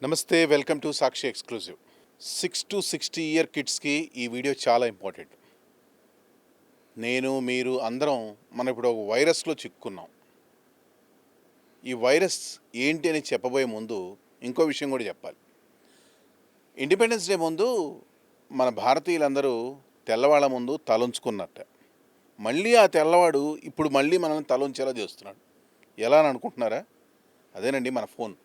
నమస్తే, welcome to Sakshi exclusive. 6 to 60 year కిడ్స్కి ఈ వీడియో చాలా ఇంపార్టెంట్. మీరు అందరం ఇప్పుడు ఒక వైరస్లో చిక్కుకున్నాం. ఈ వైరస్ ఏంటి అని చెప్పబోయే ముందు ఇంకో విషయం కూడా చెప్పాలి. ఇండిపెండెన్స్ డే ముందు మన భారతీయులందరూ తెల్లవాళ్ళ ముందు తలంచుకున్నట్ట. మళ్ళీ ఆ తెల్లవాడు ఇప్పుడు మళ్ళీ మనల్ని తలంచేలా చేస్తున్నాడు. ఎలా అని అనుకుంటున్నారా? అదేనండి మన ఫోన్.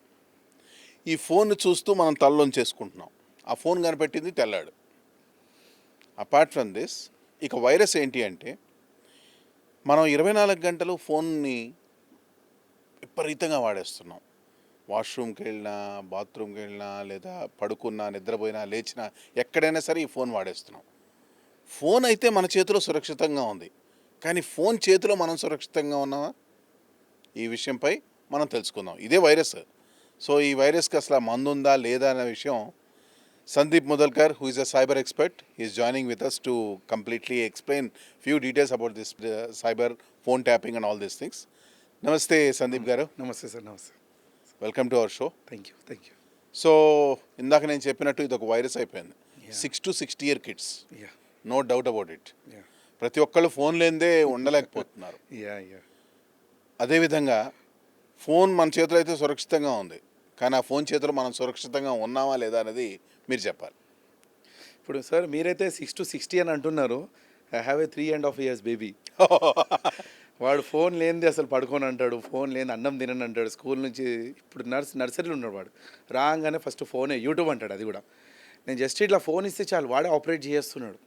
ఈ ఫోన్ చూస్తూ మనం తలలోంచేసుకుంటున్నాం. ఆ ఫోన్ కనిపెట్టింది తెల్లాడు. అపార్ట్ ఫ్రమ్ దిస్, ఇక వైరస్ ఏంటి అంటే, మనం 24 గంటలు ఫోన్ని విపరీతంగా వాడేస్తున్నాం. వాష్రూమ్కి వెళ్ళినా, బాత్రూమ్కి వెళ్ళినా, లేదా పడుకున్నా, నిద్రపోయినా, లేచినా, ఎక్కడైనా సరే ఈ ఫోన్ వాడేస్తున్నాం. ఫోన్ అయితే మన చేతిలో సురక్షితంగా ఉంది, కానీ ఫోన్ చేతిలో మనం సురక్షితంగా ఉన్నామా? ఈ విషయంపై మనం తెలుసుకుందాం. ఇదే వైరస్. సో ఈ వైరస్కి అసలు మందు ఉందా లేదా అనే విషయం Sandeep Mudalkar, who is a cyber expert, he is joining with us to completely explain few details about this cyber phone tapping and all these things. Namaste Sandeep garu. నమస్తే సార్. నమస్తే. Welcome to our show. Thank you. So ఇందాక నేను చెప్పినట్టు ఇది ఒక virus అయిపోయింది. 6 to 60 year kids, yeah no doubt about it. Yeah ప్రతి ఒక్కళ్ళు ఫోన్ లేనిదే ఉండలేకపోతున్నారు. యా అదేవిధంగా ఫోన్ మన చేతిలో అయితే సురక్షితంగా ఉంది, కానీ ఆ ఫోన్ చేతిలో మనం సురక్షితంగా ఉన్నామా లేదా అనేది మీరు చెప్పాలి. ఇప్పుడు సార్ మీరైతే 6 to 60 అని అంటున్నారు. I have a 3.5 years baby. వాడు ఫోన్ లేనిది అసలు పడుకొని అంటాడు, ఫోన్ లేని అన్నం తినని అంటాడు. స్కూల్ నుంచి ఇప్పుడు నర్సరీలో ఉన్నాడు వాడు. రాగానే ఫస్ట్ ఫోనే, యూట్యూబ్ అంటాడు. అది కూడా నేను జస్ట్ ఇట్లా ఫోన్ ఇస్తే చాలు వాడే ఆపరేట్ చేస్తున్నాడు.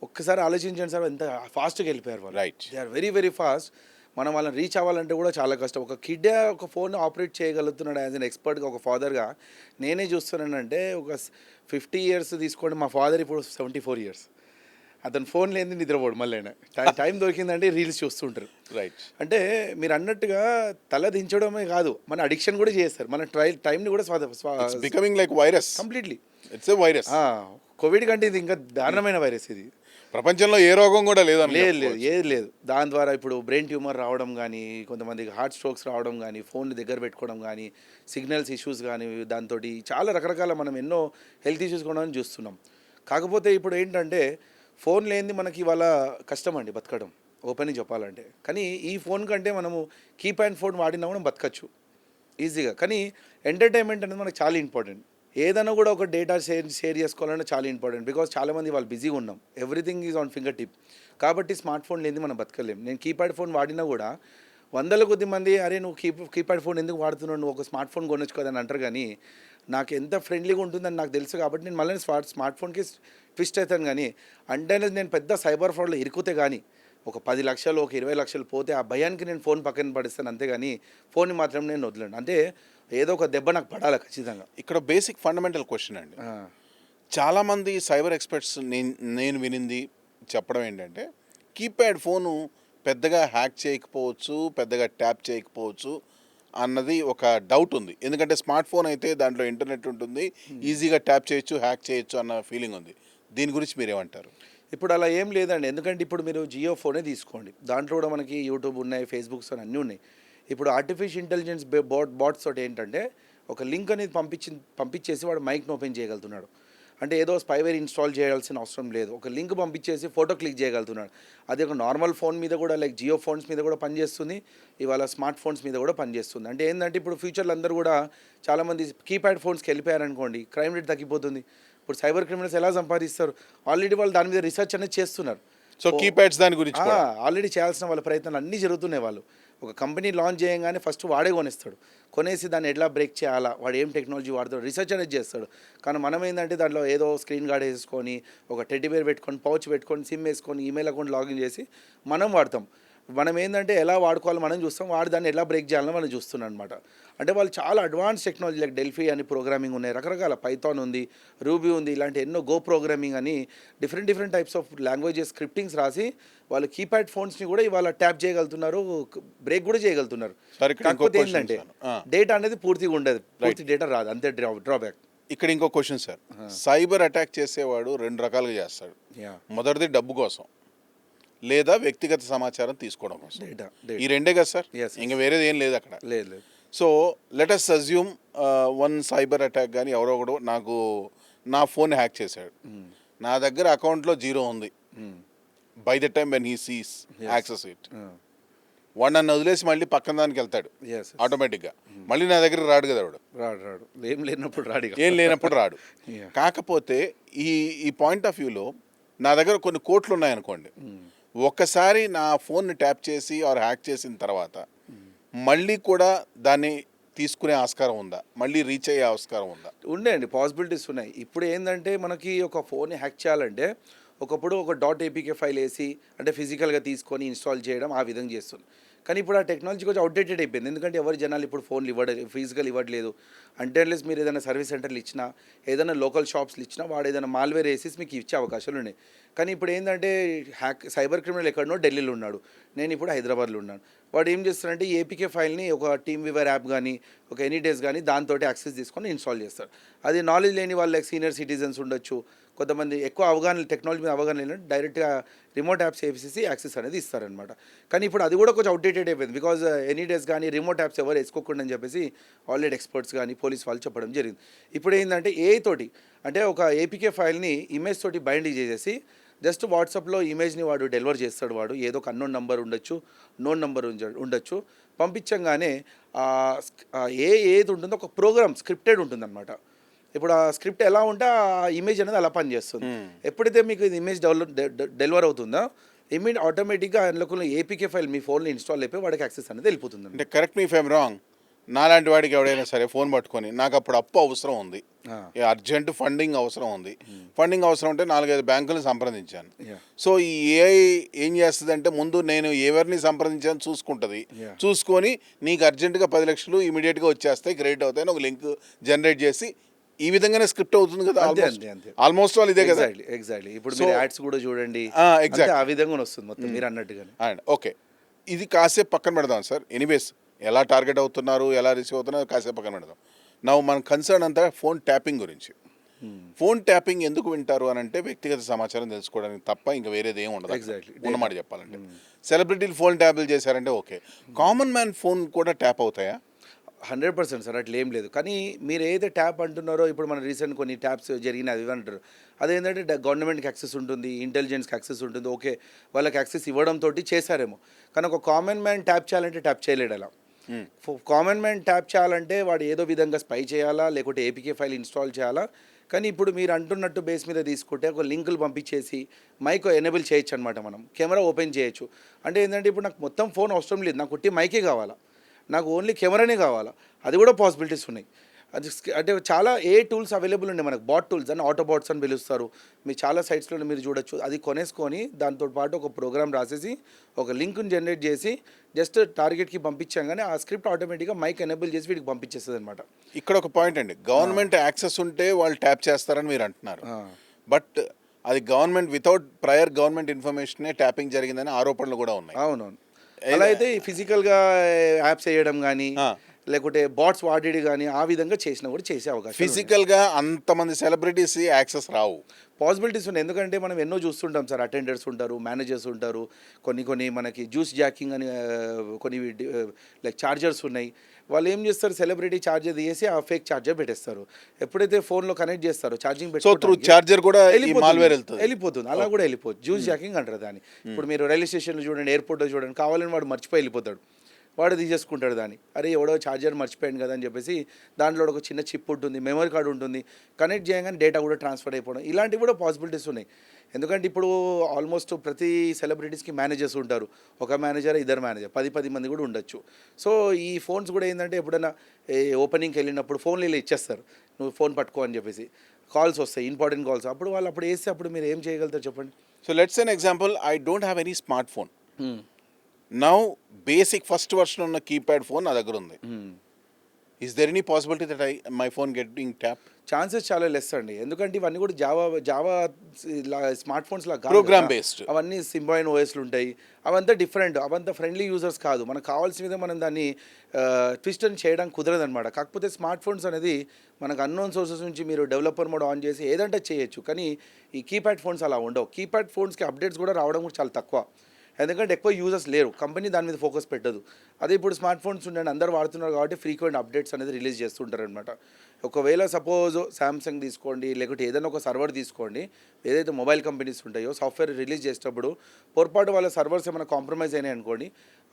ఒక్కసారి ఆలోచించండి సార్, ఎంత ఫాస్ట్గా వెళ్ళిపోయారు వాళ్ళు. Right. They are very very fast. మనం వాళ్ళని రీచ్ అవ్వాలంటే కూడా చాలా కష్టం. ఒక కిడ్డే ఒక ఫోన్ ఆపరేట్ చేయగలుగుతున్నాడు. యాజ్ అన్ ఎక్స్పర్ట్గా, ఒక ఫాదర్గా నేనే చూస్తున్నానంటే, ఒక 50 years తీసుకోండి. మా ఫాదర్ ఇప్పుడు 74 years. అతను ఫోన్ లేని నిద్రపోడు. మళ్ళీ టైం దొరికిందంటే రీల్స్ చూస్తుంటారు. రైట్. అంటే మీరు అన్నట్టుగా తల దించడమే కాదు, మన అడిక్షన్ కూడా చేస్తారు. మన టైంని కూడా becoming like virus. Completely it's a virus. Covid కంటే ఇది ఇంకా దారుణమైన వైరస్ ఇది. ప్రపంచంలో ఏ రోగం కూడా లేదని లేదు, ఏది లేదు. దాని ద్వారా ఇప్పుడు బ్రెయిన్ ట్యూమర్ రావడం కానీ, కొంతమందికి హార్ట్ స్ట్రోక్స్ రావడం కానీ, ఫోన్ దగ్గర పెట్టుకోవడం కానీ, సిగ్నల్స్ ఇష్యూస్ కానీ, దాంతో చాలా రకరకాల మనం ఎన్నో హెల్త్ ఇష్యూస్ కూడా చూస్తున్నాం. కాకపోతే ఇప్పుడు ఏంటంటే, ఫోన్ లేనిది మనకి ఇవాళ కష్టం అండి బతకడం, ఓపెన్గా చెప్పాలంటే. కానీ ఈ ఫోన్ కంటే మనము కీప్యాడ్ ఫోన్ వాడినా కూడా బతకచ్చు ఈజీగా. కానీ ఎంటర్టైన్మెంట్ అనేది మనకు చాలా ఇంపార్టెంట్. ఏదైనా కూడా ఒక డేటా షేర్ చేసుకోవాలంటే చాలా ఇంపార్టెంట్. బికాజ్ చాలామంది వాళ్ళు బిజీగా ఉన్నాం, everything is on finger tip. కాబట్టి స్మార్ట్ ఫోన్ లేని మనం బతకలేం. నేను కీప్యాడ్ ఫోన్ వాడినా కూడా వందల కొద్ది మంది, అరే నువ్వు కీప్యాడ్ ఫోన్ ఎందుకు వాడుతున్నావు, నువ్వు ఒక స్మార్ట్ ఫోన్ కొనొచ్చు కదా అని అంటారు. కానీ నాకు ఎంత ఫ్రెండ్లీగా ఉంటుందని నాకు తెలుసు కాబట్టి నేను మళ్ళీ స్మార్ట్ ఫోన్కి ట్విస్ట్ అవుతాను. కానీ అంటే నేను పెద్ద సైబర్ ఫ్రాడ్లో ఇరుకుతే కానీ ఒక 10 లక్షలు, ఒక 20 లక్షలు పోతే ఆ భయానికి నేను ఫోన్ పక్కన పడిస్తాను, అంతేగాని ఫోన్ని మాత్రం నేను వదలను. అంటే ఏదో ఒక దెబ్బ నాకు పడాలి ఖచ్చితంగా. ఇక్కడ బేసిక్ ఫండమెంటల్ క్వశ్చన్ అండి. చాలామంది సైబర్ ఎక్స్పర్ట్స్ నేను వినింది చెప్పడం ఏంటంటే, కీప్యాడ్ ఫోను పెద్దగా హ్యాక్ చేయకపోవచ్చు, పెద్దగా ట్యాప్ చేయకపోవచ్చు అన్నది ఒక డౌట్ ఉంది. ఎందుకంటే స్మార్ట్ ఫోన్ అయితే దాంట్లో ఇంటర్నెట్ ఉంటుంది, ఈజీగా ట్యాప్ చేయొచ్చు, హ్యాక్ చేయొచ్చు అన్న ఫీలింగ్ ఉంది. దీని గురించి మీరేమంటారు? ఇప్పుడు అలా ఏం లేదండి. ఎందుకంటే ఇప్పుడు మీరు జియో ఫోనే తీసుకోండి, దాంట్లో కూడా మనకి యూట్యూబ్ ఉన్నాయి, ఫేస్బుక్స్ అని అన్నీ ఉన్నాయి. ఇప్పుడు ఆర్టిఫిషియల్ ఇంటెలిజెన్స్ బాట్స్ తోటి ఏంటంటే, ఒక లింక్ అనేది పంపించేసి వాడు మైక్ని ఓపెన్ చేయగలుగుతున్నాడు. అంటే ఏదో స్పైవేర్ ఇన్స్టాల్ చేయాల్సిన అవసరం లేదు. ఒక లింక్ పంపించేసి ఫోటో క్లిక్ చేయగలుగుతున్నాడు. అది ఒక నార్మల్ ఫోన్ మీద కూడా, లైక్ జియో ఫోన్స్ మీద కూడా పనిచేస్తుంది, ఇవాళ స్మార్ట్ ఫోన్స్ మీద కూడా పనిచేస్తుంది. అంటే ఏంటంటే ఇప్పుడు ఫ్యూచర్లో అందరూ కూడా చాలామంది కీప్యాడ్ ఫోన్స్కి వెళ్ళిపోయారనుకోండి, క్రైమ్ రేట్ తగ్గిపోతుంది. ఇప్పుడు సైబర్ క్రిమినల్స్ ఎలా సంపాదిస్తారు, ఆల్రెడీ వాళ్ళు దాని మీద రీసెర్చ్ అనేది చేస్తున్నారు. సో కీప్యాడ్స్ దాని గురించి ఆల్రెడీ చేయాల్సిన వాళ్ళ ప్రయత్నాలు అన్నీ జరుగుతున్నాయి. వాళ్ళు ఒక కంపెనీ లాంచ్ చేయగానే ఫస్ట్ వాడే కొనేస్తాడు. కొనేసి దాన్ని ఎట్లా బ్రేక్ చేయాలా, వాడు ఏం టెక్నాలజీ వాడుతాడు, రీసెర్చ్ అనేది చేస్తాడు. కానీ మనం ఏంటంటే దాంట్లో ఏదో స్క్రీన్ గార్డ్ వేసుకొని, ఒక టెడ్డీ బేర్ పెట్టుకొని, పౌచ్ పెట్టుకొని, సిమ్ వేసుకొని, ఈమెయిల్ అకౌంట్ లాగిన్ చేసి మనం వాడతాం. మనం ఏంటంటే ఎలా వాడుకోవాలో మనం చూస్తాం, వాడు దాన్ని ఎలా బ్రేక్ చేయాలని మనం చూస్తున్నాం అనమాట. అంటే వాళ్ళు చాలా అడ్వాన్స్ టెక్నాలజీ, లైక్ డెల్ఫీ అని ప్రోగ్రామింగ్ ఉన్నాయి, రకరకాల పైథాన్ ఉంది, రూబీ ఉంది, ఇలాంటి ఎన్నో గో ప్రోగ్రామింగ్ అని డిఫరెంట్ టైప్స్ ఆఫ్ లాంగ్వేజెస్ స్క్రిప్టింగ్స్ రాసి వాళ్ళు కీప్యాడ్ ఫోన్స్ని కూడా ఇవాళ ట్యాప్ చేయగలుగుతున్నారు, బ్రేక్ కూడా చేయగలుగుతున్నారు. కాకపోతే ఏంటంటే డేటా అనేది పూర్తిగా ఉండదు, పూర్తి డేటా రాదు, అంతే డ్రాబ్యాక్. ఇక్కడ ఇంకో క్వశ్చన్ సార్, సైబర్ అటాక్ చేసేవాడు 2 రకాలుగా చేస్తాడు. మొదటిది డబ్బు కోసం, లేదా వ్యక్తిగత సమాచారం తీసుకోవడం కోసం. ఈ రెండే కదా సార్, ఇంకా వేరేది ఏం లేదు అక్కడ. లేదు. So let us assume one cyber attack కానీ ఎవరో ఒకడు నాకు నా ఫోన్ హ్యాక్ చేశాడు. నా దగ్గర అకౌంట్లో జీరో ఉంది. By the time when he sees access it, వాడు నన్ను వదిలేసి మళ్ళీ పక్కన దానికి వెళ్తాడు ఆటోమేటిక్గా. మళ్ళీ నా దగ్గర రాడు కదా వాడు. రాడు ఏం లేనప్పుడు రాడు. ఏం లేనప్పుడు రాడు. కాకపోతే ఈ ఈ పాయింట్ ఆఫ్ వ్యూలో నా దగ్గర కొన్ని కోట్లు ఉన్నాయనుకోండి, ఒక్కసారి నా ఫోన్ని ట్యాప్ చేసి ఆర్ హ్యాక్ చేసిన తర్వాత మళ్ళీ కూడా దాన్ని తీసుకునే ఆస్కారం ఉందా, మళ్ళీ రీచ్ అయ్యే ఆస్కారం ఉందా? ఉన్నాయండి, పాసిబిలిటీస్ ఉన్నాయి. ఇప్పుడు ఏంటంటే మనకి ఒక ఫోన్ హ్యాక్ చేయాలంటే ఒకప్పుడు ఒక .apk ఫైల్ వేసి అంటే ఫిజికల్గా తీసుకొని ఇన్స్టాల్ చేయడం ఆ విధంగా చేస్తుంది. కానీ ఇప్పుడు ఆ టెక్నాలజీ కొంచెం అవుట్డేటెడ్ అయిపోయింది. ఎందుకంటే ఎవరి జనాలు ఇప్పుడు ఫోన్లు ఫిజికల్ ఇవ్వట్లేదు. అంటే అన్లెస్ మీరు ఏదైనా సర్వీస్ సెంటర్లు ఇచ్చినా, ఏదైనా లోకల్ షాప్స్లు ఇచ్చినా వాడు ఏదైనా మాల్వేర్ వేసేసి మీకు ఇచ్చే అవకాశాలు ఉన్నాయి. కానీ ఇప్పుడు ఏంటంటే సైబర్ క్రిమినల్ ఎక్కడనో ఢిల్లీలో ఉన్నాడు, నేను ఇప్పుడు హైదరాబాద్లో ఉన్నాను. వాడు ఏం చేస్తాడంటే ఏపీకే ఫైల్ని ఒక టీమ్ వివర్ యాప్ కానీ ఒక ఎనీ డేస్ కానీ దాంతో యాక్సెస్ తీసుకొని ఇన్స్టాల్ చేస్తాడు. అది నాలెడ్జ్ లేని వాళ్ళకి సీనియర్ సిటిజన్స్ ఉండొచ్చు, కొంతమంది ఎక్కువ అవగాహన టెక్నాలజీ మీద అవగాహన లేని డైరెక్ట్గా రిమోట్ యాప్స్ వేసేసి యాక్సెస్ అనేది ఇస్తారనమాట. కానీ ఇప్పుడు అది కూడా కొంచెం అవుట్డేటెడ్ అయిపోయింది. బికాజ్ ఎనీ డేస్ కానీ రిమోట్ యాప్స్ ఎవరు వేసుకోకుండా అని చెప్పేసి ఆల్రెడీ ఎక్స్పర్ట్స్ కానీ పోలీస్ వాళ్ళు చెప్పడం జరిగింది. ఇప్పుడు ఏంటంటే ఏఐ తోటి అంటే ఒక ఏపీకే ఫైల్ని ఇమేజ్ తోటి బైండ్ చేసేసి జస్ట్ వాట్సాప్లో ఇమేజ్ని వాడు డెలివర్ చేస్తాడు. వాడు ఏదో ఒక అన్నోన్ నెంబర్ ఉండొచ్చు, నోన్ నెంబర్ ఉండొచ్చు, పంపించంగానే ఏది ఉంటుందో ఒక ప్రోగ్రామ్ స్క్రిప్టెడ్ ఉంటుందన్నమాట. ఇప్పుడు ఆ స్క్రిప్ట్ ఎలా ఉంటే ఆ ఇమేజ్ అనేది అలా పనిచేస్తుంది. ఎప్పుడైతే మీకు ఇది ఇమేజ్ డెలివర్ అవుతుందో ఆటోమేటిక్గా అందులో ఏపీకే ఫైల్ మీ ఫోన్లో ఇన్స్టాల్ అయిపోయి వాడికి యాక్సెస్ అనేది వెళ్ళిపోతుంది. అంటే correct me if I'm wrong, నాలాంటి వాడికి ఎవడైనా సరే ఫోన్ పట్టుకొని నాకు అప్పుడు అప్పు అవసరం ఉంది, అర్జెంట్ ఫండింగ్ అవసరం ఉంది, ఫండింగ్ అవసరం ఉంటే 4-5 బ్యాంకులను సంప్రదించాను. సో ఈ ఏఐ ఏం చేస్తుంది అంటే ముందు నేను ఎవరిని సంప్రదించాను చూసుకుంటుంది, చూసుకొని నీకు అర్జెంటుగా 10 లక్షలు ఇమీడియట్గా వచ్చేస్తాయి, క్రెడిట్ అవుతాయని ఒక లింక్ జనరేట్ చేసి ఈ విధంగానే స్క్రిప్ట్ అవుతుంది కదా. ఆల్మోస్ట్ ఆల్ ఇదే కదా. ఎగ్జాక్ట్లీ. ఇప్పుడు మీరు యాడ్స్ కూడా చూడండి, ఆ విధంగా వస్తుంది మొత్తం మీరు అన్నట్టుగానే. అండ్ ఓకే, ఇది కాసేపు పక్కన పెడదాం సార్. ఎనీవేస్ ఎలా టార్గెట్ అవుతున్నారు, ఎలా రిసీవ్ అవుతున్నారు కాసేపు పక్కన పెడదాం. నా మన కన్సర్న్ అంతా ఫోన్ ట్యాపింగ్ గురించి. ఫోన్ ట్యాపింగ్ ఎందుకు వింటారు అని అంటే వ్యక్తిగత సమాచారం తెలుసుకోవడానికి తప్ప ఇంకా వేరేది ఏమి ఉండదు. ఉన్నమాట చెప్పాలంటే సెలబ్రిటీలు ఫోన్ ట్యాప్లు చేశారంటే ఓకే, కామన్ మ్యాన్ ఫోన్ కూడా ట్యాప్ అవుతాయా? 100% సార్, అట్లా ఏం లేదు. కానీ మీరు ఏదైతే ట్యాప్ అంటున్నారో ఇప్పుడు మన రీసెంట్ కొన్ని ట్యాప్స్ జరిగినాయి అవి అంటారు. అదేంటంటే గవర్నమెంట్కి యాక్సెస్ ఉంటుంది, ఇంటెలిజెన్స్కి యాక్సెస్ ఉంటుంది, ఓకే వాళ్ళకి యాక్సెస్ ఇవ్వడంతో చేశారేమో. కానీ ఒక కామన్ మ్యాన్ ట్యాప్ చేయాలంటే ట్యాప్ చేయలేడు. అలా కామన్ మ్యాన్ ట్యాప్ చేయాలంటే వాడు ఏదో విధంగా స్పై చేయాలా, లేకుంటే ఏపీకే ఫైల్ ఇన్స్టాల్ చేయాలా. కానీ ఇప్పుడు మీరు అంటున్నట్టు బేస్ మీద తీసుకుంటే ఒక లింకులు పంపించేసి మైక్ ఎనేబుల్ చేయొచ్చు అనమాట. మనం కెమెరా ఓపెన్ చేయొచ్చు. అంటే ఏంటంటే ఇప్పుడు నాకు మొత్తం ఫోన్ అవసరం లేదు, నాకు ఒట్టి మైకే కావాలా, నాకు ఓన్లీ కెమెరానే కావాలా, అది కూడా పాసిబిలిటీస్ ఉన్నాయి. అది అంటే చాలా టూల్స్ అవైలబుల్ ఉన్నాయి మనకు. బాట్ టూల్స్ అని ఆటోబాట్స్ అని పిలుస్తారు. మీరు చాలా సైట్స్లో మీరు చూడొచ్చు. అది కొనేసుకొని దాంతో పాటు ఒక ప్రోగ్రామ్ రాసేసి ఒక లింక్ని జనరేట్ చేసి జస్ట్ టార్గెట్కి పంపించాగానే ఆ స్క్రిప్ట్ ఆటోమేటిక్గా మైక్ ఎనేబుల్ చేసి వీడికి పంపించేస్తుంది అనమాట. ఇక్కడ ఒక పాయింట్ అండి, గవర్నమెంట్ యాక్సెస్ ఉంటే వాళ్ళు ట్యాప్ చేస్తారని మీరు అంటున్నారు. బట్ అది గవర్నమెంట్ వితౌట్ ప్రయర్ గవర్నమెంట్ ఇన్ఫర్మేషనే ట్యాపింగ్ జరిగిందని ఆరోపణలు కూడా ఉన్నాయి. అవునవును. అలా అయితే ఫిజికల్గా యాప్స్ వేయడం కానీ లేకుంటే బాట్స్ వాడేది కానీ ఆ విధంగా చేసినా కూడా చేసే అవకాశం. ఫిజికల్గా అంతమంది సెలబ్రిటీస్ యాక్సెస్ రావు, పాసిబిలిటీస్ ఉన్నాయి. ఎందుకంటే మనం ఎన్నో చూస్తుంటాం సార్, అటెండర్స్ ఉంటారు, మేనేజర్స్ ఉంటారు, కొన్ని మనకి జ్యూస్ జాకింగ్ అని కొన్ని లైక్ చార్జర్స్ ఉన్నాయి. వాళ్ళు ఏం చేస్తారు, సెలబ్రిటీ చార్జర్ తీసి ఆ ఫేక్ చార్జర్ పెట్టేస్తారు. ఎప్పుడైతే ఫోన్లో కనెక్ట్ చేస్తారో ఛార్జింగ్ చార్జర్ కూడా వెళ్ళిపోతుంది. అలా కూడా వెళ్ళిపోతుంది. జ్యూస్ జాకింగ్ అంటారు దాన్ని. ఇప్పుడు మీరు రైల్వే స్టేషన్లో చూడండి, ఎయిర్పోర్ట్లో చూడండి, కావాలని వాడు మర్చిపోయి వెళ్ళిపోతాడు, వాడు తీసేసుకుంటాడు దాన్ని. అరే ఎవడో ఛార్జర్ మర్చిపోయాను కదా అని చెప్పేసి దాంట్లో ఒక చిన్న చిప్ ఉంటుంది, మెమరీ కార్డు ఉంటుంది, కనెక్ట్ చేయగానే డేటా కూడా ట్రాన్స్ఫర్ అయిపోవడం, ఇలాంటివి కూడా పాసిబిలిటీస్ ఉన్నాయి. ఎందుకంటే ఇప్పుడు ఆల్మోస్ట్ ప్రతి సెలబ్రిటీస్కి మేనేజర్స్ ఉంటారు. ఒక మేనేజర్, ఇద్దరు మేనేజర్, 10 మంది కూడా ఉండొచ్చు. సో ఈ ఫోన్స్ కూడా ఏంటంటే ఎప్పుడైనా ఓపెనింగ్కి వెళ్ళినప్పుడు ఫోన్లు ఇలా ఇచ్చేస్తారు, నువ్వు ఫోన్ పట్టుకో అని చెప్పేసి. కాల్స్ వస్తాయి, ఇంపార్టెంట్ కాల్స్. అప్పుడు వాళ్ళు అప్పుడు వేస్తే అప్పుడు మీరు ఏం చేయగలుగుతారు చెప్పండి. So let's an example, I don't have any smart phone. Now basic first version ఉన్న కీప్యాడ్ ఫోన్ నా దగ్గర ఉంది. Is there any possibility that my phone getting tap? Chances చాలా లెస్ అండి. ఎందుకంటే ఇవన్నీ కూడా జావా స్మార్ట్ ఫోన్స్ లాగా ప్రోగ్రామ్ బేస్డ్, అవన్నీ సింబాయిన్ ఓఎస్లు ఉంటాయి. అవంతా డిఫరెంట్, అవంతా ఫ్రెండ్లీ యూజర్స్ కాదు. మనకు కావాల్సిన మనం దాన్ని ట్విస్ట్ అని చేయడానికి కుదరదు అనమాట. కాకపోతే స్మార్ట్ ఫోన్స్ అనేది మనకు అన్నోన్ సోర్సెస్ నుంచి మీరు డెవలపర్ మోడ్ ఆన్ చేసి ఏదంటే చేయొచ్చు. కానీ ఈ కీప్యాడ్ ఫోన్స్ అలా ఉండవు. కీప్యాడ్ ఫోన్స్కి అప్డేట్స్ కూడా రావడం కూడా చాలా తక్కువ. ఎందుకంటే ఎక్కువ యూజర్స్ లేరు, కంపెనీ దాని మీద ఫోకస్ పెట్టదు. అదే ఇప్పుడు స్మార్ట్ ఫోన్స్ ఉండండి, అందరూ వాడుతున్నారు కాబట్టి ఫ్రీక్వెంట్ అప్డేట్స్ అనేది రిలీజ్ చేస్తుంటారు అనమాట. ఒకవేళ సపోజ్ శాంసంగ్ తీసుకోండి, లేకపోతే ఏదైనా ఒక సర్వర్ తీసుకోండి, ఏదైతే మొబైల్ కంపెనీస్ ఉంటాయో సాఫ్ట్వేర్ రిలీజ్ చేసేటప్పుడు పొరపాటు వాళ్ళ సర్వర్స్ ఏమైనా కాంప్రమైజ్ అయినాయి అనుకోండి,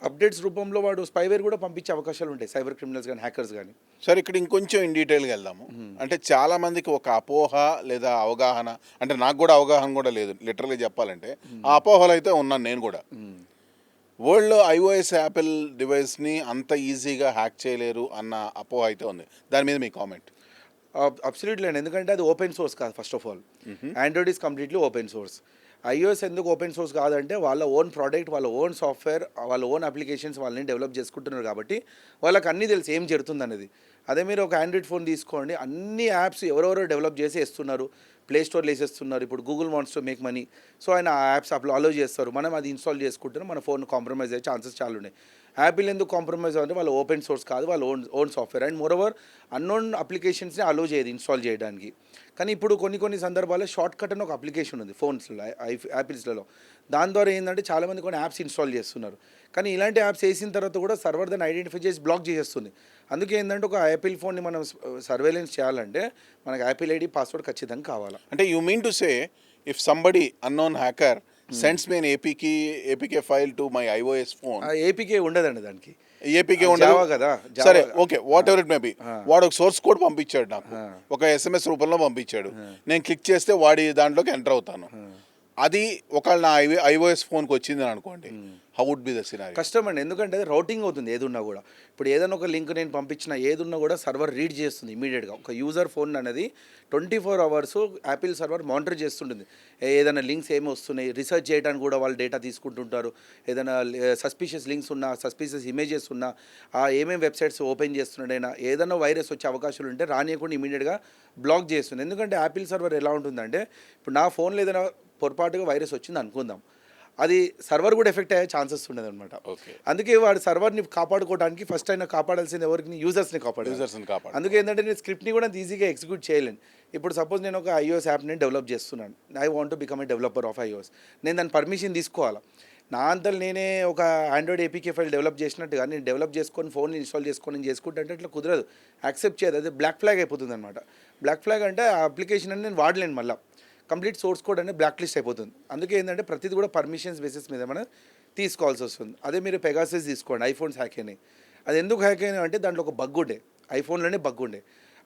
అప్డేట్స్ రూపంలో వాడు స్పైవేర్ కూడా పంపించే అవకాశాలు ఉంటాయి, సైబర్ క్రిమినల్స్ కానీ హ్యాకర్స్ కానీ. సార్ ఇక్కడ ఇంకొంచెం ఇన్ డీటెయిల్గా వెళ్దాము. అంటే చాలా మందికి ఒక అపోహ లేదా అవగాహన, అంటే నాకు కూడా అవగాహన కూడా లేదు లిటరల్గా చెప్పాలంటే. ఆ అపోహలు అయితే ఉన్నాను నేను కూడా. వరల్డ్లో ఐఓఎస్ యాపిల్ డివైస్ని అంత ఈజీగా హ్యాక్ చేయలేరు అన్న అపోహ అయితే ఉంది. దాని మీద మీ కామెంట్. అబ్సల్యూట్లీ అండి, ఎందుకంటే అది ఓపెన్ సోర్స్ కాదు. First of all Android is completely open source. IOS ఎందుకు ఓపెన్ సోర్స్ కాదంటే వాళ్ళ ఓన్ ప్రోడక్ట్, వాళ్ళ ఓన్ సాఫ్ట్వేర్, వాళ్ళ ఓన్ అప్లికేషన్స్ వాళ్ళని డెవలప్ చేసుకుంటున్నారు కాబట్టి వాళ్ళకి అన్నీ తెలుసు ఏం జరుగుతుంది అనేది. అదే మీరు ఒక ఆండ్రాయిడ్ ఫోన్ తీసుకోండి, అన్ని యాప్స్ ఎవరెవరో డెవలప్ చేసి ఇస్తున్నారు, ప్లే స్టోర్లో వేసేస్తున్నారు. ఇప్పుడు Google wants to make money, so ఆయన ఆ యాప్స్ అలో చేస్తారు, మనం అది ఇన్స్టాల్ చేసుకుంటున్నాం, మన ఫోన్ కాంప్రమైజ్ అయ్యే ఛాన్సెస్ చాలా ఉన్నాయి. యాపిల్ ఎందుకు కాంప్రమైజ్ అంటే వాళ్ళ ఓపెన్ సోర్స్ కాదు, వాళ్ళ own software. And moreover unknown అప్లికేషన్స్ని అలో చేయదు ఇన్స్టాల్ చేయడానికి. కానీ ఇప్పుడు కొన్ని సందర్భాల్లో షార్ట్ కట్ అని ఒక అప్లికేషన్ ఉంది ఫోన్స్లో, యాపిల్స్లలో. దాని ద్వారా ఏంటంటే చాలామంది కొన్ని యాప్స్ ఇన్స్టాల్ చేస్తున్నారు. కానీ ఇలాంటి యాప్స్ వేసిన తర్వాత కూడా సర్వర్ దాన్ని ఐడెంటిఫై చేసి బ్లాక్ చేసేస్తుంది. అందుకే ఏంటంటే ఒక యాపిల్ ఫోన్ని మనం సర్వేలెన్స్ చేయాలంటే మనకు యాపిల్ ఐడి పాస్వర్డ్ ఖచ్చితంగా కావాలి. అంటే you mean to say if somebody unknown hacker sends me an APK file to my iOS phone, APK ఉండదండి దానికి, ఏపీకే ఉండదు కదా. సరే, okay, what ever it may be. వాడు ఒక సోర్స్ కోడ్ పంపించాడు నాకు, ఒక SMS రూపంలో పంపించాడు. నేను క్లిక్ చేస్తే వాడి దాంట్లోకి ఎంటర్ అవుతాను. అది ఒకవేళ నా iOS ఫోన్కి వచ్చిందని అనుకోండి, how would be the scenario? కష్టం అండి, ఎందుకంటే అది రౌటింగ్ అవుతుంది ఏదున్నా కూడా. ఇప్పుడు ఏదైనా ఒక లింక్ నేను పంపించిన ఏదున్నా కూడా సర్వర్ రీడ్ చేస్తుంది ఇమీడియట్గా. ఒక యూజర్ ఫోన్ అనేది 24 hours యాపిల్ సర్వర్ మానిటర్ చేస్తుంటుంది. ఏదైనా లింక్స్ ఏమి వస్తున్నాయి రీసెర్చ్ చేయడానికి కూడా వాళ్ళు డేటా తీసుకుంటుంటారు. ఏదైనా సస్పిషియస్ లింక్స్ ఉన్నా, సస్పిషియస్ ఇమేజెస్ ఉన్నా, ఏమేమి వెబ్సైట్స్ ఓపెన్ చేస్తున్నాడైనా, ఏదైనా వైరస్ వచ్చే అవకాశాలు ఉంటే రానియకుండా ఇమీడియట్గా బ్లాక్ చేస్తుంది. ఎందుకంటే యాపిల్ సర్వర్ ఎలా ఉంటుందంటే, ఇప్పుడు నా ఫోన్లో ఏదైనా పొరపాటుగా వైరస్ వచ్చింది అనుకుందాం, అది సర్వర్ కూడా ఎఫెక్ట్ అయ్యే ఛాన్సెస్ ఉండదు అనమాట. అందుకే వాడు సర్వర్ని కాపాడుకోవడానికి ఫస్ట్ అయినా కాపాడాల్సింది ఎవరికి, యూజర్స్ని కాపాడాలి. అందుకే ఏంటంటే నేను స్క్రిప్ట్ని కూడా ఈజీగా ఎగ్జిక్యూట్ చేయలేను. ఇప్పుడు సపోజ్ నేను ఒక iOS యాప్ని డెవలప్ చేస్తున్నాను, I want to become a developer of iOS. నేను దాని పర్మిషన్ తీసుకోవాలా. నా అంతలు నేనే ఒక ఆండ్రాయిడ్ APK ఫైల్ డెవలప్ చేసినట్టుగా నేను డెవలప్ చేసుకొని ఫోన్ ఇన్స్టాల్ చేసుకొని చేసుకుంటే అంటే ఇట్లా కుదరదు, యాక్సెప్ట్ చేయదు. అదే బ్లాక్ ఫ్లాగ్ అయిపోతుంది అనమాట. బ్లాక్ ఫ్లాగ్ అంటే ఆ అప్లికేషన్ అని నేను వాడలేను, మళ్ళీ కంప్లీట్ సోర్స్ కోడ్ అనేది బ్లాక్ లిస్ట్ అయిపోతుంది. అందుకే ఏంటంటే ప్రతిది కూడా పర్మిషన్స్ బేసిస్ మీద మనం తీసుకోవాల్సి వస్తుంది. అదే మీరు పెగాసస్ తీసుకోండి, ఐఫోన్స్ హ్యాక్ అయినాయి. అది ఎందుకు హ్యాక్ అయినాయి అంటే దాంట్లో ఒక బగ్ ఉండే, ఐఫోన్లోనే బగ్ ఉండే.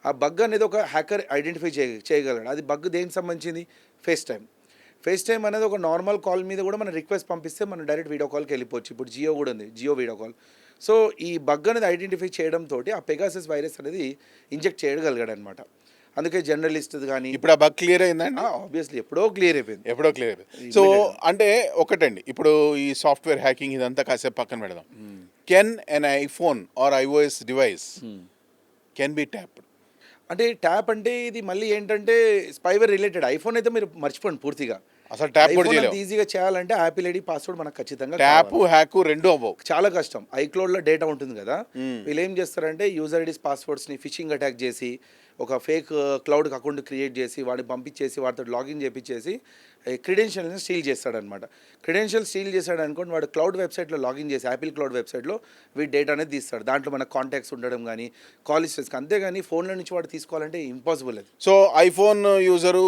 ఆ బగ్ అనేది ఒక హ్యాకర్ ఐడెంటిఫై చేయగలడు. అది బగ్ దేనికి సంబంధించింది, ఫేస్ టైం అనేది ఒక నార్మల్ కాల్ మీద కూడా మనం రిక్వెస్ట్ పంపిస్తే మనం డైరెక్ట్ వీడియో కాల్కి వెళ్ళిపోవచ్చు. ఇప్పుడు జియో కూడా ఉంది, జియో వీడియో కాల్. సో ఈ బగ్ అనేది ఐడెంటిఫై చేయడంతో ఆ పెగాసస్ వైరస్ అనేది ఇంజెక్ట్ చేయగలిగాడు అనమాట. అందుకే జర్నలిస్ట్ కానీ ఇప్పుడు ఆ బగ్ క్లియర్ అయిందండి? ఆబ్వియస్లీ ఎప్పుడో క్లియర్ అయిపోయింది. సో అంటే ఒకటండి, ఇప్పుడు ఈ సాఫ్ట్వేర్ హ్యాకింగ్ ఇదంతా కాసేపు పక్కన పెడదాం. Can an iPhone or iOS device can be tapped? అంటే ట్యాప్ అంటే ఇది మళ్ళీ ఏంటంటే స్పైవేర్ రిలేటెడ్. ఐఫోన్ అయితే మీరు మర్చిపోండి పూర్తిగా, అసలు ట్యాప్ కూడా చేయలేము. ఈజీగా చేయాలంటే యాపిల్ ఐడి పాస్వర్డ్ మనకు ఖచ్చితంగా ట్యాప్ హ్యాక్ రెండు అవ్వవు, చాలా కష్టం. ఐక్లౌడ్లో డేటా ఉంటుంది కదా, వీళ్ళు ఏం చేస్తారంటే యూజర్ ఐడీస్ పాస్వర్డ్స్ని ఫిషింగ్ అటాక్ చేసి ఒక ఫేక్ క్లౌడ్ అకౌంట్ క్రియేట్ చేసి వాడిని పంపించేసి వాడితో లాగిన్ చేపించేసి క్రెడెన్షియల్ని స్టీల్ చేస్తాడనమాట. క్రెడెన్షియల్ స్టీల్ చేశాడు అనుకోండి, వాడు క్లౌడ్ వెబ్సైట్లో లాగిన్ చేసి యాపిల్ క్లౌడ్ వెబ్సైట్లో వీడి డేటా అనేది తీస్తాడు. దాంట్లో మన కాంటాక్ట్స్ ఉండడం కానీ కాల్ హిస్టరీస్, అంతేగాని ఫోన్ల నుంచి వాడు తీసుకోవాలంటే ఇంపాసిబుల్ అది. సో ఐఫోన్ యూజరు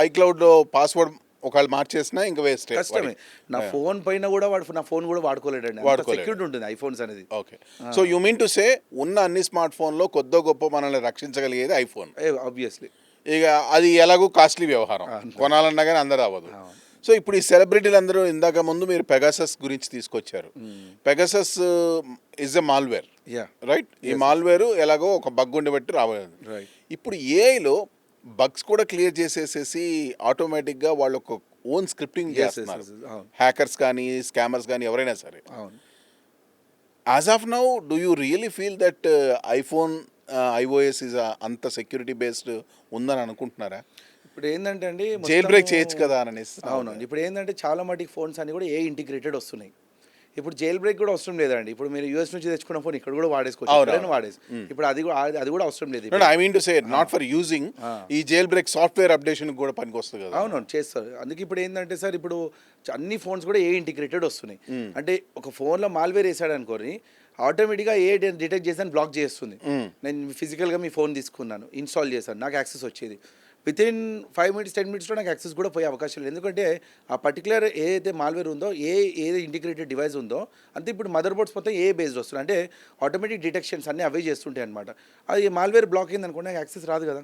ఐక్లౌడ్లో పాస్వర్డ్ ఒకవేళ మార్చేసినా ఇంకా వేస్ట్, కష్టమే. నా ఫోన్ పైన కూడా వాడు నా ఫోన్ కూడా వాడుకోలేడండి, సెక్యూరిటీ ఉంటుంది ఐఫోన్స్ అనేది. Okay, so you mean to say ఉన్న అన్ని స్మార్ట్ ఫోన్లో కొద్దో గొప్ప మనల్ని రక్షించగలిగేది ఐఫోన్. ఆబ్వియస్లీ. ఇక అది ఎలాగో కాస్ట్లీ వ్యవహారం, కొనాలన్నా కానీ అందరూ అవ్వదు. సో ఇప్పుడు ఈ సెలబ్రిటీలు అందరూ, ఇందాక ముందు మీరు పెగాసస్ గురించి తీసుకొచ్చారు. Pegasus is a malware, right? ఈ మాల్వేర్ ఎలాగో ఒక బగ్ ఉండి బట్టి రావాలి. ఇప్పుడు ఏఐలో బగ్స్ కూడా క్లియర్ చేసేసేసి ఆటోమేటిక్గా వాళ్ళు ఒక ఓన్ స్క్రిప్టింగ్ చేస్తున్నారు, హ్యాకర్స్ కానీ స్కామర్స్ కానీ ఎవరైనా సరే. As of now do you really feel that iPhone iOS is అంత సెక్యూరిటీ బేస్డ్ ఉందని అనుకుంటున్నారా? ఇప్పుడు ఏంటంటే అండి, జైల్ బ్రేక్ చేయొచ్చు కదా అని. అవునండి, ఇప్పుడు ఏంటంటే చాలా మటుకు ఫోన్స్ అన్ని కూడా ఇంటిగ్రేటెడ్ వస్తున్నాయి. ఇప్పుడు జైల్ బ్రేక్ కూడా అవసరం లేదండి. ఇప్పుడు మీరు యూఎస్ నుంచి తెచ్చుకున్న ఫోన్ ఇక్కడ కూడా వాడేసుకోవచ్చు, అవును, ఎక్కడైనా వాడేసి. ఇప్పుడు అది కూడా అవసరం లేదు. I mean to say not for using, ఈ జైల్ బ్రేక్ సాఫ్ట్వేర్ అప్డేషన్ కూడా పనికొస్తుంది కదా. అవునవును, చేస్తారు. అందుకే ఇప్పుడు ఏంటంటే సార్, ఇప్పుడు అన్ని ఫోన్స్ కూడా ఏ ఇంటిగ్రేటెడ్ వస్తున్నాయి. అంటే ఒక ఫోన్లో మాల్వేర్ వేసాడు అనుకోని ఆటోమేటిక్గా ఏ డిటెక్ట్ చేసాను బ్లాక్ చేస్తుంది. నేను ఫిజికల్గా మీ ఫోన్ తీసుకున్నాను, ఇన్స్టాల్ చేశాను, నాకు యాక్సెస్ వచ్చేది. విత్ ఇన్ 5 minutes 10 minutesలో నాకు యాక్సెస్ కూడా పోయే అవకాశం లేదు. ఎందుకంటే ఆ పర్టికులర్ ఏదైతే మాల్వేర్ ఉందో, ఏది ఇంటిగ్రేటెడ్ డివైస్ ఉందో, అంతే ఇప్పుడు మదర్ బోర్డ్స్ మొత్తం ఏ బేస్డ్ వస్తుంది. అంటే ఆటోమేటిక్ డిటెక్షన్స్ అన్నీ అవే చేస్తుంటాయి అనమాట. అది మాల్వేర్ బ్లాక్ అయింది అనుకోండి, నాకు యాక్సెస్ రాదు కదా.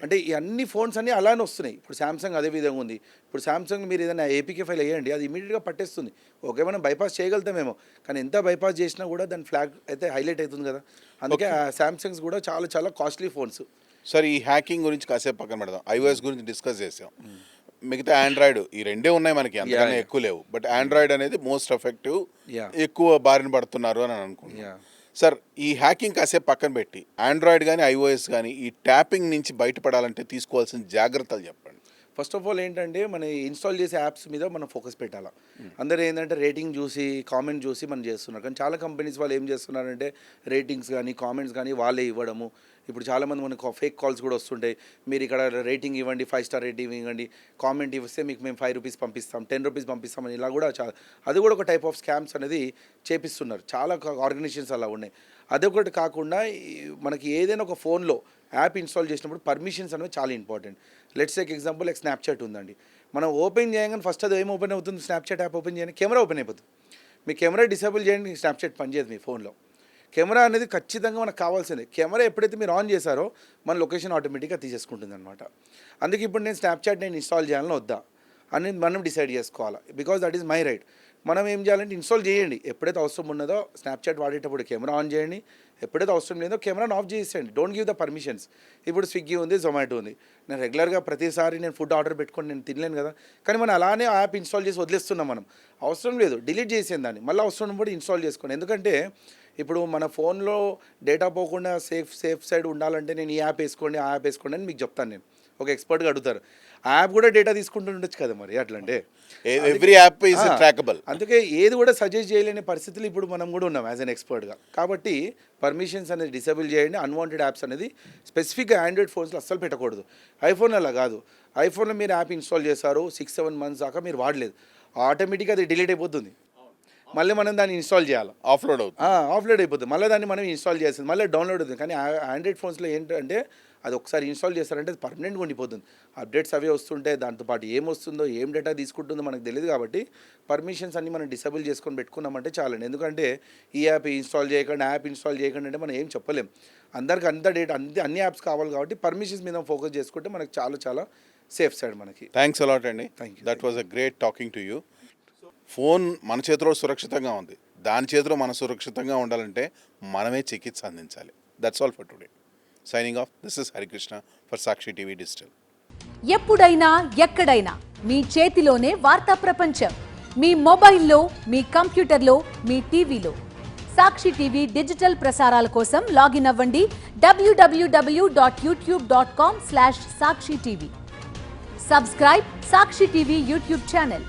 అంటే ఈ అన్ని ఫోన్స్ అన్నీ అలానే వస్తున్నాయి. ఇప్పుడు శాంసంగ్ అదే విధంగా ఉంది. ఇప్పుడు శాంసంగ్ మీరు ఏదైనా ఏపీకే ఫైల్ వేయండి, అది ఇమీడియట్గా పట్టేస్తుంది. ఓకే, మనం బైపాస్ చేయగలుగుతామేమో, కానీ ఎంత బైపాస్ చేసినా కూడా దాని ఫ్లాగ్ అయితే హైలైట్ అవుతుంది కదా. అందుకే ఆ శాంసంగ్స్ కూడా చాలా చాలా కాస్ట్లీ ఫోన్స్. సార్, ఈ హ్యాకింగ్ గురించి కాసేపు పక్కన పెడదాం. iOS గురించి డిస్కస్ చేసాం. మిగతా ఆండ్రాయిడ్ ఈ రెండే ఉన్నాయి మనకి, అంతకన్నా ఎక్కువ లేవు. బట్ ఆండ్రాయిడ్ అనేది మోస్ట్ ఎఫెక్టివ్, ఎక్కువ బారిన పడుతున్నారు అని అనుకుంటున్నాను. సార్, ఈ హ్యాకింగ్ కాసేపు పక్కన పెట్టి ఆండ్రాయిడ్ కానీ iOS కానీ ఈ ట్యాపింగ్ నుంచి బయటపడాలంటే తీసుకోవాల్సిన జాగ్రత్తలు చెప్పండి. ఫస్ట్ ఆఫ్ ఆల్ ఏంటంటే, మన ఇన్స్టాల్ చేసే యాప్స్ మీద మనం ఫోకస్ పెట్టాలి. అందరూ ఏంటంటే రేటింగ్ చూసి, కామెంట్ చూసి మనం చేస్తున్నారు. కానీ చాలా కంపెనీస్ వాళ్ళు ఏం చేస్తున్నారంటే, రేటింగ్స్ కానీ కామెంట్స్ కానీ వాళ్ళే ఇవ్వడము. ఇప్పుడు చాలామంది మనకు ఫేక్ కాల్స్ కూడా వస్తుంటాయి. మీరు ఇక్కడ రేటింగ్ ఇవ్వండి, 5 స్టార్ రేటింగ్ ఇవ్వండి, కామెంట్ ఇస్తే మీకు మేము ₹5 పంపిస్తాం, ₹10 పంపిస్తామని, ఇలా కూడా అది కూడా ఒక టైప్ ఆఫ్ స్కామ్స్ అనేది చేపిస్తున్నారు. చాలా ఆర్గనైజేషన్స్ అలా ఉన్నాయి. అదొకటి కాకుండా మనకి ఏదైనా ఒక ఫోన్లో యాప్ ఇన్స్టాల్ చేసినప్పుడు పర్మిషన్స్ అనేవి చాలా important. Let's take example, like Snapchat ఉందండి. మనం ఓపెన్ చేయగానే ఫస్ట్ అది ఏం ఓపెన్ అవుతుంది? స్నాప్చాట్ యాప్ ఓపెన్ చేయగానే కెమెరా ఓపెన్ అయిపోతుంది. మీ కెమెరా డిసేబుల్ చేయండి, స్నాప్చాట్ పనిచేయదు మీ ఫోన్లో. కెమెరా అనేది ఖచ్చితంగా మనకు కావాల్సిందే. కెమెరా ఎప్పుడైతే మీరు ఆన్ చేశారో మన లొకేషన్ ఆటోమేటిక్గా తీసేసుకుంటుంది అనమాట. అందుకే ఇప్పుడు నేను స్నాప్చాట్ ఇన్స్టాల్ చేయాలని వద్దా అనేది మనం డిసైడ్ చేసుకోవాలి. Because that is my right. మనం ఏం చేయాలంటే ఇన్స్టాల్ చేయండి. ఎప్పుడైతే అవసరం ఉన్నదో స్నాప్చాట్ వాడేటప్పుడు కెమెరా ఆన్ చేయండి, ఎప్పుడైతే అవసరం లేదో కెమెరాను ఆఫ్ చేసేయండి. Don't give the permissions. ఇప్పుడు స్విగ్గీ ఉంది, జొమాటో ఉంది. నేను రెగ్యులర్గా ప్రతిసారి నేను ఫుడ్ ఆర్డర్ పెట్టుకొని నేను తినలేను కదా. కానీ మనం అలానే యాప్ ఇన్స్టాల్ చేసి వదిలేస్తున్నాం. మనం అవసరం లేదు, డిలీట్ చేసేది దాన్ని, మళ్ళీ అవసరం కూడా ఇన్స్టాల్ చేసుకోండి. ఎందుకంటే ఇప్పుడు మన ఫోన్లో డేటా పోకుండా సేఫ్ సైడ్ ఉండాలంటే నేను ఈ యాప్ వేసుకోండి, ఆ యాప్ వేసుకోండి అని మీకు చెప్తాను. నేను ఒక ఎక్స్పర్ట్గా అడుగుతారు, ఆ యాప్ కూడా డేటా తీసుకుంటుండొచ్చు కదా మరి. అట్లంటే ఎవ్రీ యాప్ ఈజ్ ట్రాకబుల్. అందుకే ఏది కూడా సజెస్ట్ చేయలేని పరిస్థితులు ఇప్పుడు మనం కూడా ఉన్నాం యాజ్ అన్ ఎక్స్పర్ట్గా. కాబట్టి పర్మిషన్స్ అనేది డిసేబుల్ చేయండి. అన్వాంటెడ్ యాప్స్ అనేది స్పెసిఫిక్గా ఆండ్రాయిడ్ ఫోన్స్లో అస్సలు పెట్టకూడదు. ఐఫోన్ అలా కాదు. ఐఫోన్లో మీరు యాప్ ఇన్స్టాల్ చేశారు, 6-7 months దాకా మీరు వాడలేదు, ఆటోమేటిక్గా అది డిలీట్ అయిపోతుంది. మళ్ళీ మనం దాన్ని ఇన్స్టాల్ చేయాలి, ఆఫ్లోడ్ అయిపోతుంది. మళ్ళీ దాన్ని మనం ఇన్స్టాల్ చేస్తుంది, మళ్ళీ డౌన్లోడ్ అవుతుంది. కానీ ఆండ్రాయిడ్ ఫోన్స్లో ఏంటంటే అది ఒకసారి ఇన్స్టాల్ చేస్తారంటే అది పర్మనెంట్గా ఉండిపోతుంది. అప్డేట్స్ అవే వస్తుంటాయి, దాంతోపాటు ఏం వస్తుందో ఏం డేటా తీసుకుంటుందో మనకు తెలియదు. కాబట్టి పర్మిషన్స్ అన్ని మనం డిసేబుల్ చేసుకొని పెట్టుకున్నామంటే చాలండి. ఎందుకంటే ఈ యాప్ ఇన్స్టాల్ చేయకుండా, యాప్ ఇన్స్టాల్ చేయకుండా అంటే మనం ఏం చెప్పలేం. అందరికి అంత డేటా అన్ని యాప్స్ కావాలి. కాబట్టి పర్మిషన్స్ మీద ఫోకస్ చేసుకుంటే మనకు చాలా చాలా సేఫ్ సైడ్ మనకి. థ్యాంక్స్ అలాట్ అండి. That was a great talking to you. Phone మన చేతిలో సురక్షితంగా ఉంది, దాని చేతిలో మనం సురక్షితంగా ఉండాలంటే మనమే చికిత్స అందించాలి. That's all for today. Signing off. This is Harikrishna for Sakshi TV digital. ఎప్పుడైనా ఎక్కడైనా మీ చేతిలోనే వార్తా ప్రపంచం. మీ మొబైల్లో, మీ కంప్యూటర్లో, మీ టీవీలో. సాక్షి టీవీ డిజిటల్ ప్రసారాల కోసం లాగిన్ అవ్వండి www.youtube.com/sakshi tv. సబ్స్క్రైబ్ సాక్షి టీవీ యూట్యూబ్ ఛానల్.